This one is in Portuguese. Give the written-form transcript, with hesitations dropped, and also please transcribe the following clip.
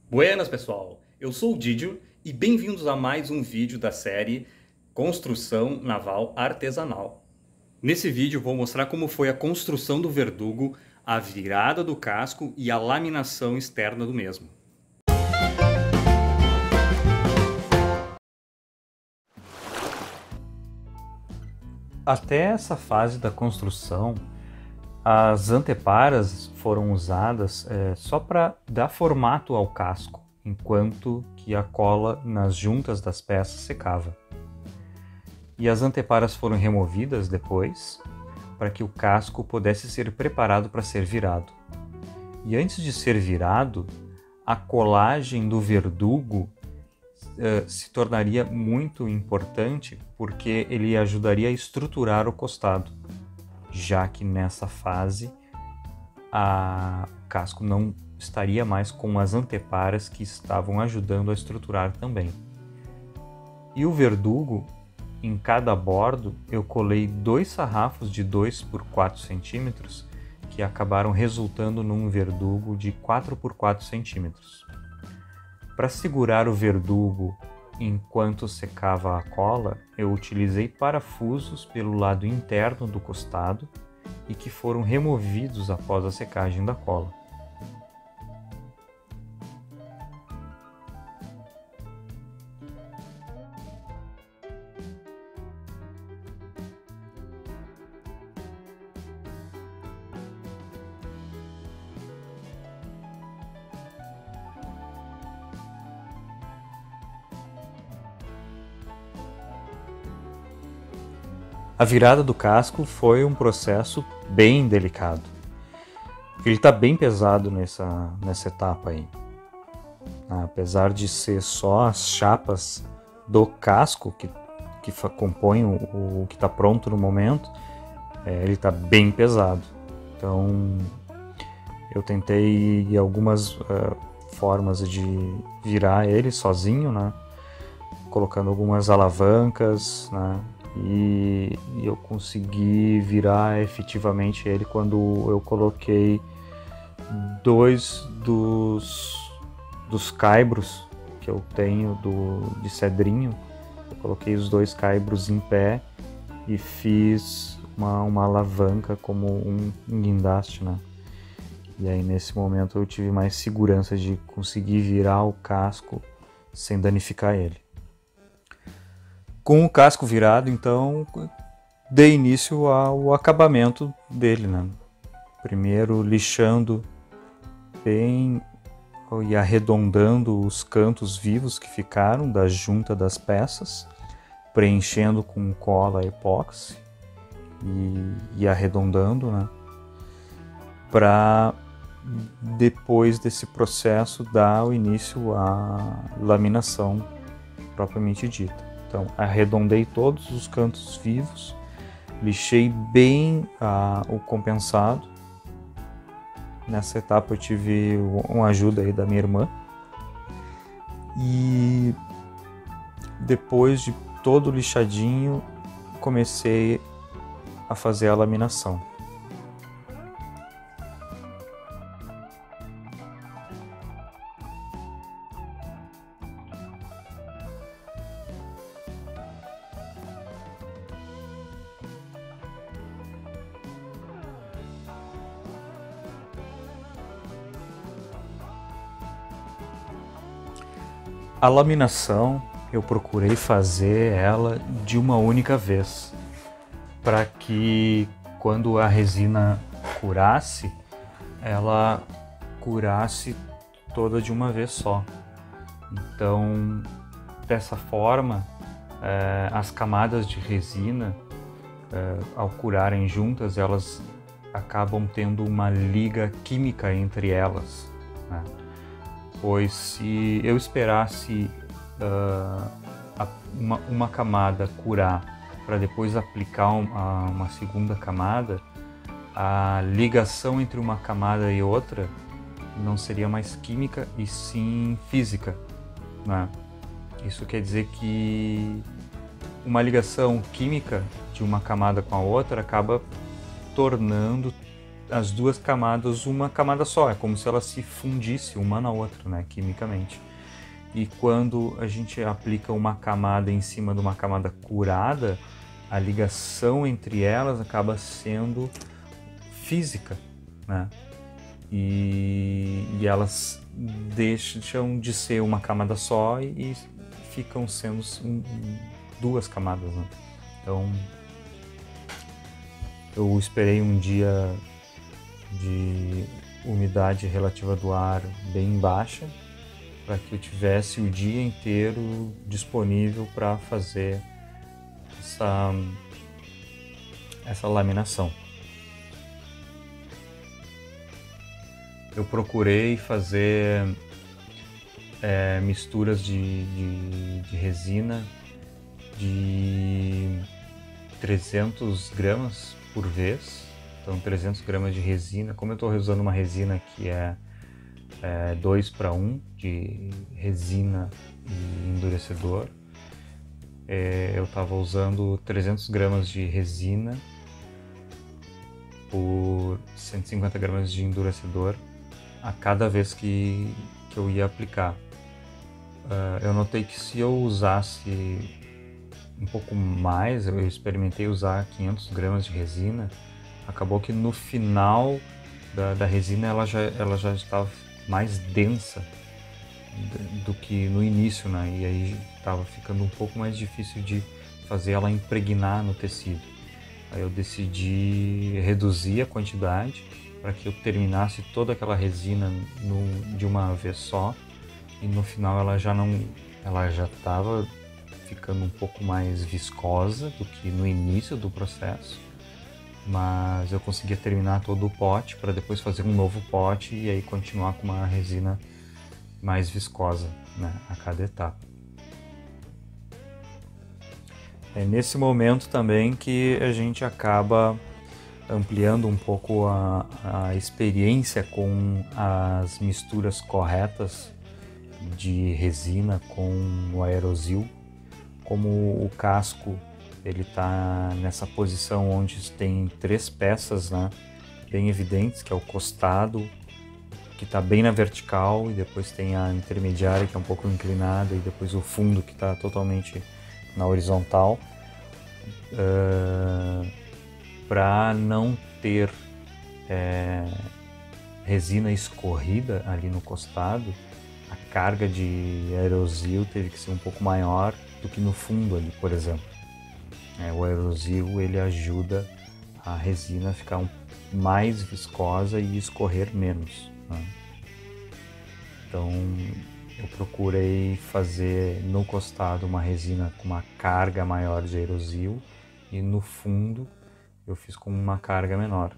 Buenas, pessoal! Eu sou o Didio e bem-vindos a mais um vídeo da série Construção Naval Artesanal. Nesse vídeo vou mostrar como foi a construção do verdugo, a virada do casco e a laminação externa do mesmo. Até essa fase da construção, as anteparas foram usadas só para dar formato ao casco, enquanto que a cola nas juntas das peças secava. E as anteparas foram removidas depois, para que o casco pudesse ser preparado para ser virado. E antes de ser virado, a colagem do verdugo se tornaria muito importante, porque ele ajudaria a estruturar o costado, já que nessa fase o casco não estaria mais com as anteparas que estavam ajudando a estruturar também. E o verdugo, em cada bordo, eu colei 2 sarrafos de 2 por 4 centímetros, que acabaram resultando num verdugo de 4 por 4 centímetros. Para segurar o verdugo enquanto secava a cola, eu utilizei parafusos pelo lado interno do costado e que foram removidos após a secagem da cola. A virada do casco foi um processo bem delicado. Ele está bem pesado nessa etapa aí. Apesar de ser só as chapas do casco que compõem o que está pronto no momento, ele está bem pesado. Então eu tentei algumas formas de virar ele sozinho, né? Colocando algumas alavancas, né? E eu consegui virar efetivamente ele quando eu coloquei 2 dos caibros que eu tenho de cedrinho. Eu coloquei os 2 caibros em pé e fiz uma alavanca como um guindaste, né? E aí nesse momento eu tive mais segurança de conseguir virar o casco sem danificar ele. Com o casco virado, então, dei início ao acabamento dele, né? Primeiro lixando bem e arredondando os cantos vivos que ficaram da junta das peças, preenchendo com cola epóxi e arredondando, né? Para depois desse processo dar o início à laminação propriamente dita. Então, arredondei todos os cantos vivos, lixei bem o compensado. Nessa etapa eu tive uma ajuda aí da minha irmã. E depois de todo lixadinho, comecei a fazer a laminação. A laminação eu procurei fazer ela de uma única vez, para que quando a resina curasse, ela curasse toda de uma vez só. Então, dessa forma, as camadas de resina, ao curarem juntas, elas acabam tendo uma liga química entre elas, né? Pois se eu esperasse uma camada curar para depois aplicar uma segunda camada, a ligação entre uma camada e outra não seria mais química e sim física, né? Isso quer dizer que uma ligação química de uma camada com a outra acaba tornando as duas camadas uma camada só, é como se ela se fundisse uma na outra, né, quimicamente. E quando a gente aplica uma camada em cima de uma camada curada, a ligação entre elas acaba sendo física, né? E elas deixam de ser uma camada só e ficam sendo duas camadas, né? Então, eu esperei um dia de umidade relativa do ar bem baixa, para que eu tivesse o dia inteiro disponível para fazer essa laminação. Eu procurei fazer misturas de resina de 300 gramas por vez. Então 300 gramas de resina. Como eu estou usando uma resina que é 2:1 de resina e endurecedor, eu estava usando 300 gramas de resina por 150 gramas de endurecedor a cada vez que eu ia aplicar. Eu notei que se eu usasse um pouco mais, eu experimentei usar 500 gramas de resina, acabou que no final da resina ela já estava mais densa do que no início, né? E aí estava ficando um pouco mais difícil de fazer ela impregnar no tecido. Aí eu decidi reduzir a quantidade para que eu terminasse toda aquela resina de uma vez só, e no final ela já estava ficando um pouco mais viscosa do que no início do processo, mas eu conseguia terminar todo o pote para depois fazer um novo pote e aí continuar com uma resina mais viscosa, né, a cada etapa. É nesse momento também que a gente acaba ampliando um pouco a experiência com as misturas corretas de resina com o aerosil. Como o casco ele está nessa posição onde tem 3 peças, né, bem evidentes, que é o costado, que está bem na vertical, e depois tem a intermediária, que é um pouco inclinada, e depois o fundo, que está totalmente na horizontal. Para não ter resina escorrida ali no costado, a carga de aerosil teve que ser um pouco maior do que no fundo ali, por exemplo. O aerosil ele ajuda a resina a ficar mais viscosa e escorrer menos, né? Então eu procurei fazer no costado uma resina com uma carga maior de aerosil, e no fundo eu fiz com uma carga menor.